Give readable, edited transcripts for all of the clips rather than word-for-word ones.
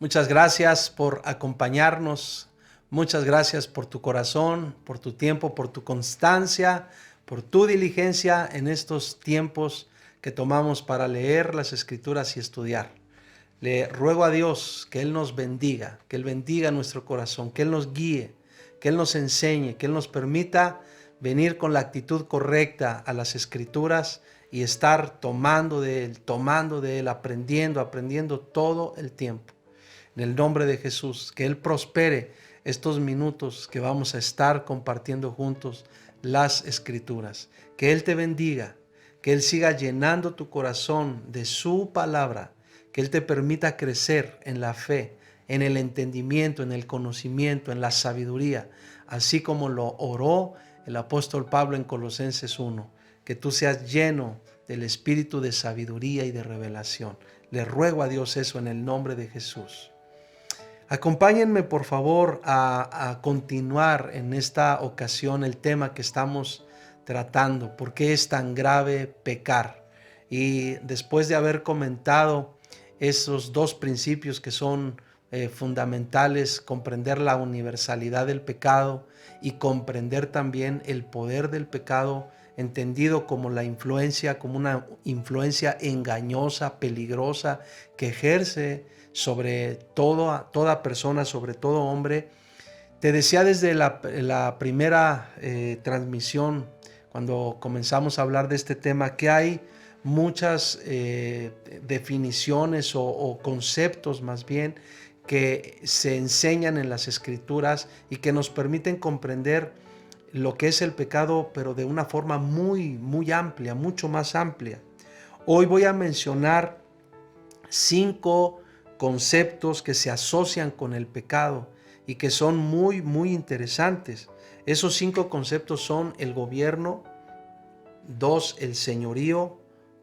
Muchas gracias por acompañarnos. Muchas gracias por tu corazón, por tu tiempo, por tu constancia, por tu diligencia en estos tiempos que tomamos para leer las Escrituras y estudiar. Le ruego a Dios que Él nos bendiga, que Él bendiga nuestro corazón, que Él nos guíe, que Él nos enseñe, que Él nos permita venir con la actitud correcta a las Escrituras y estar tomando de Él, aprendiendo todo el tiempo. En el nombre de Jesús, que Él prospere estos minutos que vamos a estar compartiendo juntos las Escrituras. Que Él te bendiga, que Él siga llenando tu corazón de su palabra, que Él te permita crecer en la fe, en el entendimiento, en el conocimiento, en la sabiduría, así como lo oró el apóstol Pablo en Colosenses 1, que tú seas lleno del espíritu de sabiduría y de revelación. Le ruego a Dios eso en el nombre de Jesús. Acompáñenme por favor a continuar en esta ocasión el tema que estamos tratando, ¿por qué es tan grave pecar? Y después de haber comentado esos dos principios que son fundamentales, comprender la universalidad del pecado y comprender también el poder del pecado, entendido como la influencia, como una influencia engañosa, peligrosa, que ejerce sobre toda persona, sobre todo hombre. Te decía desde la primera transmisión, cuando comenzamos a hablar de este tema, que hay muchas definiciones o conceptos más bien que se enseñan en las Escrituras y que nos permiten comprender lo que es el pecado, pero de una forma muy amplia, mucho más amplia. Hoy voy a mencionar 5 conceptos que se asocian con el pecado y que son muy interesantes. Esos 5 conceptos son el gobierno, 2, el señorío,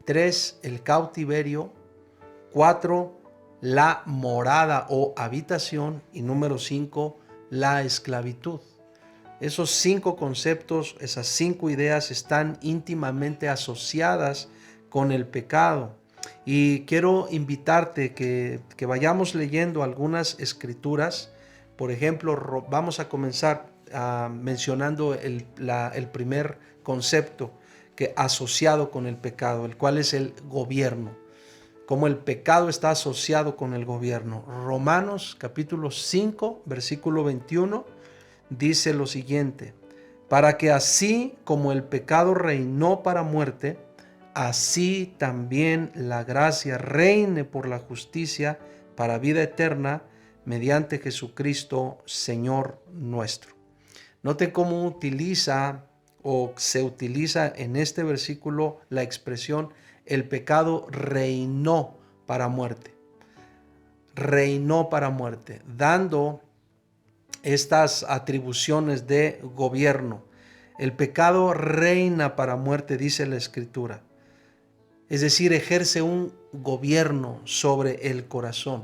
3, el cautiverio, 4, la morada o habitación y número 5, la esclavitud. Esos 5 conceptos, esas 5 ideas están íntimamente asociadas con el pecado. Y quiero invitarte que vayamos leyendo algunas escrituras. Por ejemplo, vamos a comenzar mencionando el primer concepto que asociado con el pecado, el cual es el gobierno. Cómo el pecado está asociado con el gobierno. Romanos capítulo 5, versículo 21, dice lo siguiente: para que así como el pecado reinó para muerte, así también la gracia reine por la justicia para vida eterna mediante Jesucristo, Señor nuestro. Noten cómo utiliza o se utiliza en este versículo la expresión el pecado reinó para muerte. Reinó para muerte, dando estas atribuciones de gobierno. El pecado reina para muerte, dice la Escritura. Es decir, ejerce un gobierno sobre el corazón.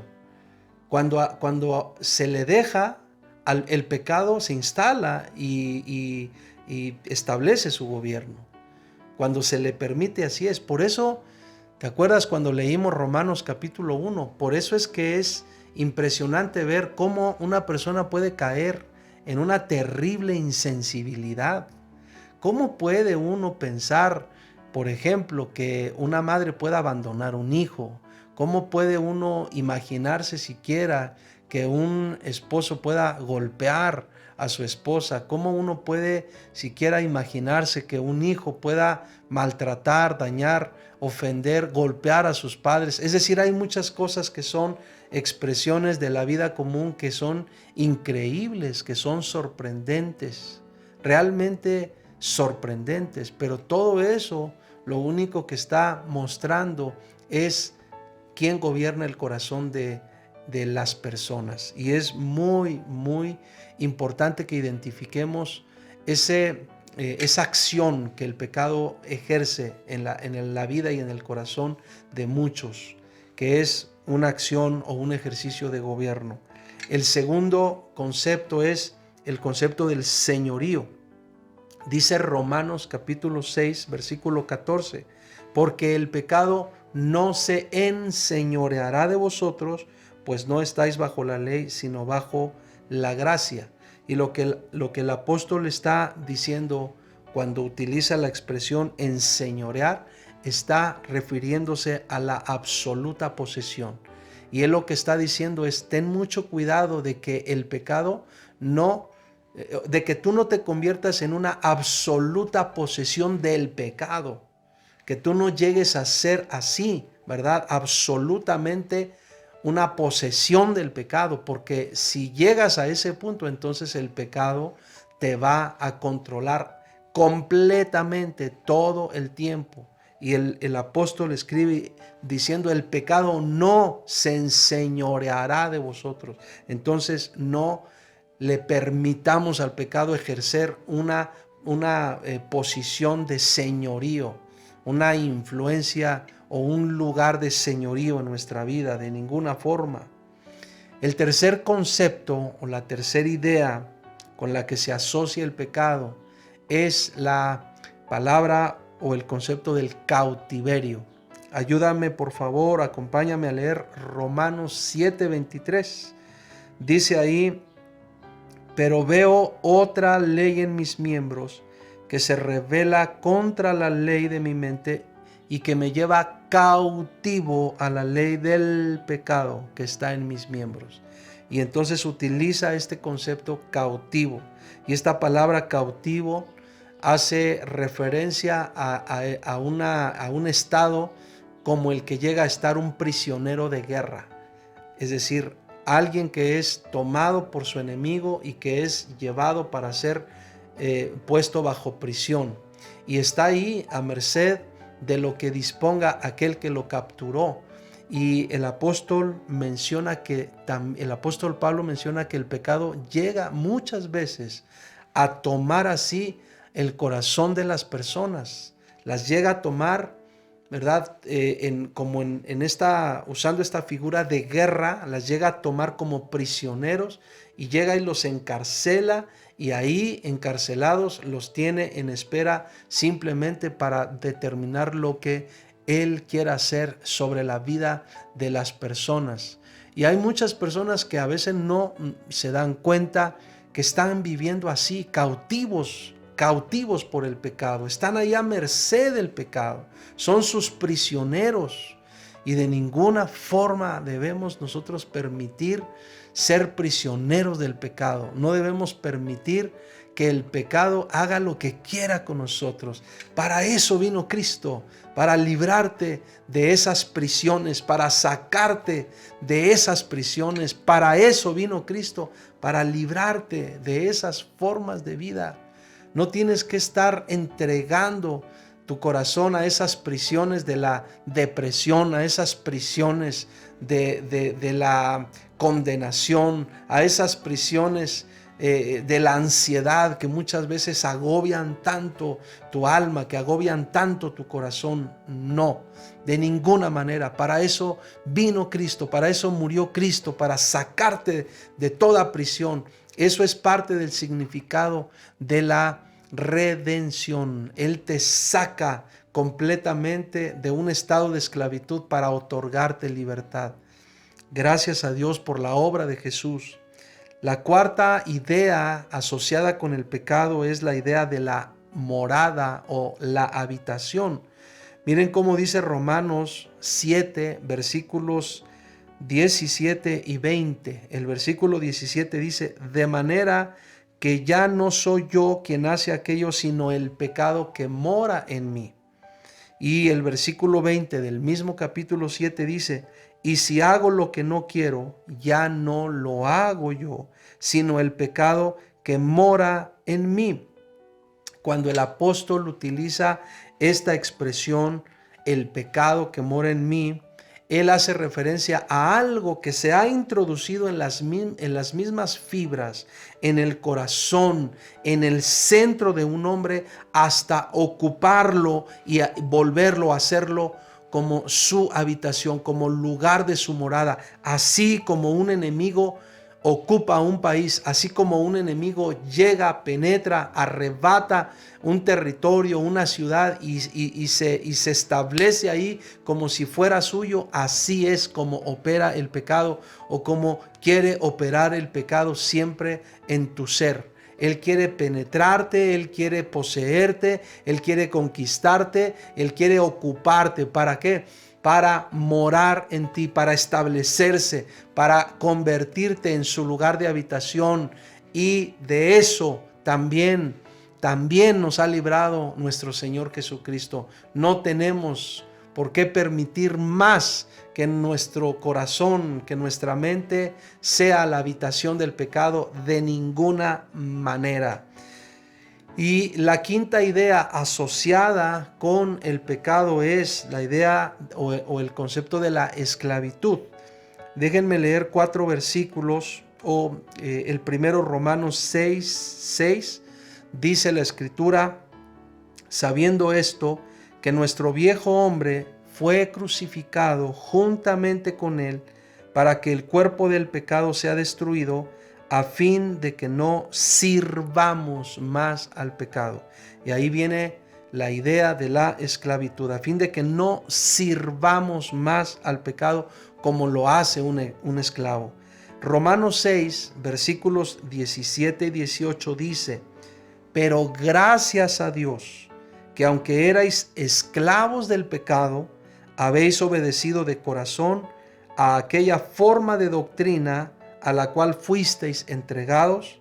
Cuando se le deja, el pecado se instala y establece su gobierno. Cuando se le permite, así es. Por eso, ¿te acuerdas cuando leímos Romanos capítulo 1? Por eso es que es impresionante ver cómo una persona puede caer en una terrible insensibilidad. ¿Cómo puede uno pensar, por ejemplo, que una madre pueda abandonar un hijo? ¿Cómo puede uno imaginarse siquiera que un esposo pueda golpear a su esposa? ¿Cómo uno puede siquiera imaginarse que un hijo pueda maltratar, dañar, ofender, golpear a sus padres? Es decir, hay muchas cosas que son expresiones de la vida común que son increíbles, que son sorprendentes, realmente sorprendentes, pero todo eso lo único que está mostrando es quién gobierna el corazón de las personas. Y es muy, muy importante que identifiquemos esa acción que el pecado ejerce en la vida y en el corazón de muchos, que es una acción o un ejercicio de gobierno. El segundo concepto es el concepto del señorío. Dice Romanos capítulo 6, versículo 14, porque el pecado no se enseñoreará de vosotros, pues no estáis bajo la ley, sino bajo la gracia. Y lo que el apóstol está diciendo cuando utiliza la expresión enseñorear, está refiriéndose a la absoluta posesión. Y él lo que está diciendo es, ten mucho cuidado de que el pecado de que tú no te conviertas en una absoluta posesión del pecado, que tú no llegues a ser así, ¿verdad? Absolutamente una posesión del pecado, porque si llegas a ese punto, entonces el pecado te va a controlar completamente todo el tiempo. Y el apóstol escribe diciendo, el pecado no se enseñoreará de vosotros. Entonces no le permitamos al pecado ejercer una posición de señorío, una influencia o un lugar de señorío en nuestra vida, de ninguna forma. El tercer concepto o la tercera idea con la que se asocia el pecado es la palabra o el concepto del cautiverio. Ayúdame, por favor, acompáñame a leer Romanos 7:23. Dice ahí, pero veo otra ley en mis miembros que se rebela contra la ley de mi mente y que me lleva cautivo a la ley del pecado que está en mis miembros. Y entonces utiliza este concepto cautivo. Y esta palabra cautivo hace referencia a un estado como el que llega a estar un prisionero de guerra. Es decir, alguien que es tomado por su enemigo y que es llevado para ser puesto bajo prisión. Y está ahí a merced de lo que disponga aquel que lo capturó. Y el apóstol Pablo menciona que el pecado llega muchas veces a tomar así el corazón de las personas. Las llega a tomar, ¿verdad? Usando esta figura de guerra, las llega a tomar como prisioneros y llega y los encarcela, y ahí encarcelados los tiene en espera simplemente para determinar lo que Él quiera hacer sobre la vida de las personas. Y hay muchas personas que a veces no se dan cuenta que están viviendo así, cautivos por el pecado, están ahí a merced del pecado, son sus prisioneros, y de ninguna forma debemos nosotros permitir ser prisioneros del pecado. No debemos permitir que el pecado haga lo que quiera con nosotros. Para eso vino Cristo, para librarte de esas prisiones, para sacarte de esas prisiones. Para eso vino Cristo, para librarte de esas formas de vida. No tienes que estar entregando tu corazón a esas prisiones de la depresión, a esas prisiones de la condenación, a esas prisiones de la ansiedad que muchas veces agobian tanto tu alma, que agobian tanto tu corazón. No, de ninguna manera. Para eso vino Cristo, para eso murió Cristo, para sacarte de toda prisión. Eso es parte del significado de la redención. Él te saca completamente de un estado de esclavitud para otorgarte libertad. Gracias a Dios por la obra de Jesús. La cuarta idea asociada con el pecado es la idea de la morada o la habitación. Miren cómo dice Romanos 7, versículos 17 y 20. El versículo 17 dice: de manera que ya no soy yo quien hace aquello, sino el pecado que mora en mí. Y el versículo 20 del mismo capítulo 7 dice: y si hago lo que no quiero, ya no lo hago yo, sino el pecado que mora en mí. Cuando el apóstol utiliza esta expresión, el pecado que mora en mí, él hace referencia a algo que se ha introducido en las mismas fibras, en el corazón, en el centro de un hombre, hasta ocuparlo y volverlo a hacerlo como su habitación, como lugar de su morada. Así como un enemigo ocupa un país, así como un enemigo llega, penetra, arrebata un territorio, una ciudad y se establece ahí como si fuera suyo, así es como opera el pecado, o como quiere operar el pecado siempre en tu ser. Él quiere penetrarte, Él quiere poseerte, Él quiere conquistarte, Él quiere ocuparte. ¿Para qué? Para morar en ti, para establecerse, para convertirte en su lugar de habitación. Y de eso también nos ha librado nuestro Señor Jesucristo. No tenemos por qué permitir más que nuestro corazón, que nuestra mente sea la habitación del pecado, de ninguna manera. Y la quinta idea asociada con el pecado es la idea o el concepto de la esclavitud. Déjenme leer 4 versículos. El primero, Romanos 6, dice la Escritura: sabiendo esto, que nuestro viejo hombre fue crucificado juntamente con él, para que el cuerpo del pecado sea destruido, a fin de que no sirvamos más al pecado. Y ahí viene la idea de la esclavitud, a fin de que no sirvamos más al pecado como lo hace un esclavo. Romanos 6, versículos 17 y 18 dice: pero gracias a Dios, que aunque erais esclavos del pecado, habéis obedecido de corazón a aquella forma de doctrina a la cual fuisteis entregados,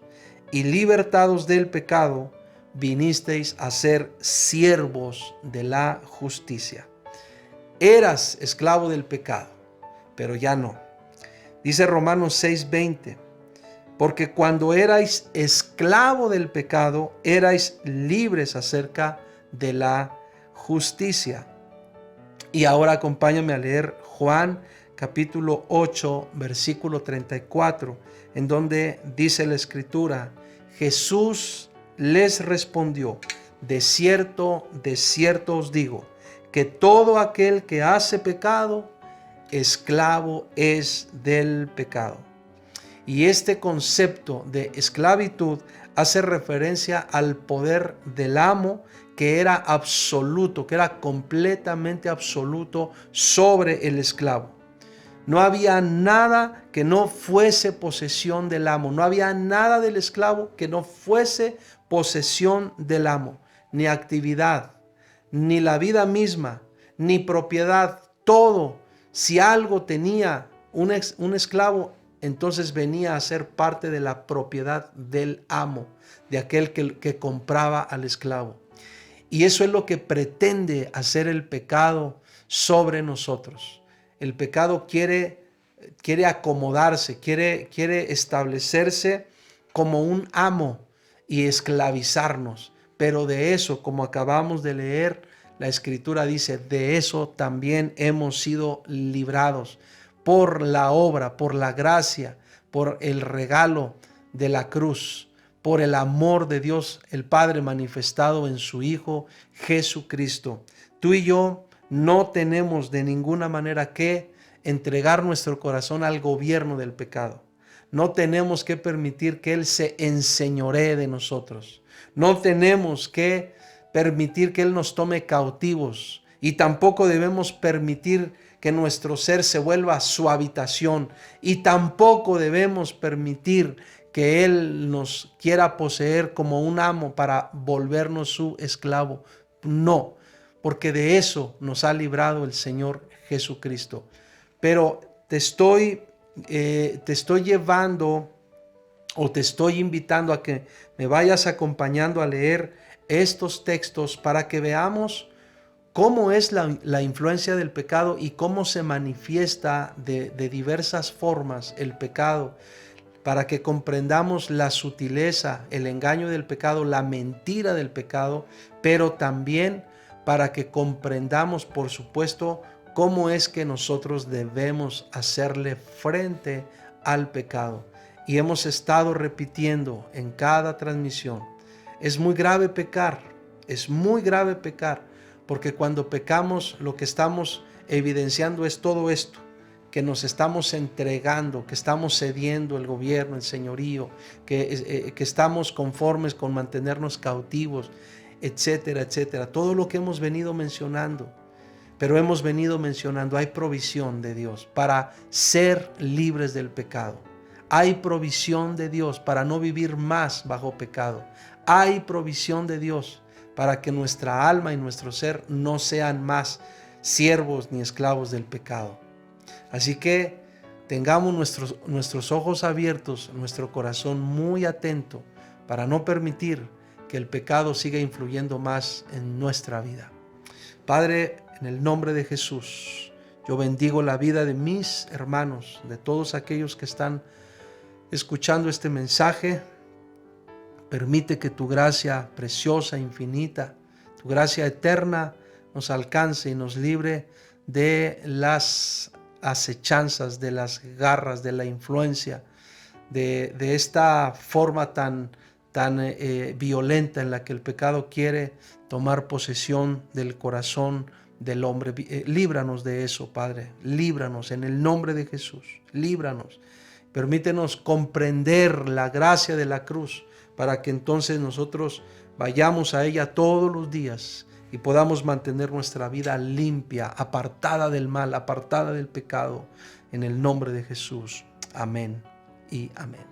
y libertados del pecado, vinisteis a ser siervos de la justicia. Eras esclavo del pecado, pero ya no. Dice Romanos 6:20: porque cuando erais esclavo del pecado, erais libres acerca de la justicia. Y ahora acompáñame a leer Juan capítulo 8, versículo 34, en donde dice la Escritura: Jesús les respondió: de cierto os digo, que todo aquel que hace pecado, esclavo es del pecado. Y este concepto de esclavitud hace referencia al poder del amo, que era absoluto, que era completamente absoluto sobre el esclavo. No había nada que no fuese posesión del amo. No había nada del esclavo que no fuese posesión del amo. Ni actividad, ni la vida misma, ni propiedad. Todo. Si algo tenía un esclavo, entonces venía a ser parte de la propiedad del amo, de aquel que compraba al esclavo. Y eso es lo que pretende hacer el pecado sobre nosotros. El pecado quiere acomodarse, quiere establecerse como un amo y esclavizarnos. Pero de eso, como acabamos de leer, la Escritura dice: de eso también hemos sido librados por la obra, por la gracia, por el regalo de la cruz, por el amor de Dios el Padre manifestado en su Hijo Jesucristo. Tú y yo no tenemos de ninguna manera que entregar nuestro corazón al gobierno del pecado. No tenemos que permitir que Él se enseñoree de nosotros. No tenemos que permitir que Él nos tome cautivos, y tampoco debemos permitir que nuestro ser se vuelva su habitación, y tampoco debemos permitir que Él nos quiera poseer como un amo para volvernos su esclavo. No, porque de eso nos ha librado el Señor Jesucristo. Pero te estoy llevando, o te estoy invitando a que me vayas acompañando a leer estos textos para que veamos cómo es la influencia del pecado y cómo se manifiesta de diversas formas el pecado, para que comprendamos la sutileza, el engaño del pecado, la mentira del pecado, pero también para que comprendamos, por supuesto, cómo es que nosotros debemos hacerle frente al pecado. Y hemos estado repitiendo en cada transmisión, es muy grave pecar, es muy grave pecar, porque cuando pecamos lo que estamos evidenciando es todo esto, que nos estamos entregando, que estamos cediendo el gobierno, el señorío, que estamos conformes con mantenernos cautivos, etcétera, etcétera. Todo lo que hemos venido mencionando. Pero hemos venido mencionando, hay provisión de Dios para ser libres del pecado. Hay provisión de Dios para no vivir más bajo pecado. Hay provisión de Dios para que nuestra alma y nuestro ser no sean más siervos ni esclavos del pecado. Así que tengamos nuestros ojos abiertos, nuestro corazón muy atento para no permitir que el pecado siga influyendo más en nuestra vida. Padre, en el nombre de Jesús, yo bendigo la vida de mis hermanos, de todos aquellos que están escuchando este mensaje. Permite que tu gracia preciosa, infinita, tu gracia eterna nos alcance y nos libre de las acechanzas, de las garras, de la influencia, de esta forma tan violenta en la que el pecado quiere tomar posesión del corazón del hombre. Líbranos de eso, Padre, líbranos en el nombre de Jesús, líbranos. Permítenos comprender la gracia de la cruz para que entonces nosotros vayamos a ella todos los días y podamos mantener nuestra vida limpia, apartada del mal, apartada del pecado, en el nombre de Jesús. Amén y amén.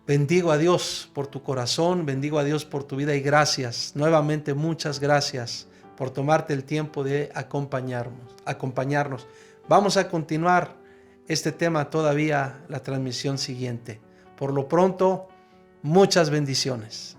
Bendigo a Dios por tu corazón, bendigo a Dios por tu vida y gracias, nuevamente muchas gracias por tomarte el tiempo de acompañarnos. Vamos a continuar este tema todavía la transmisión siguiente. Por lo pronto, muchas bendiciones.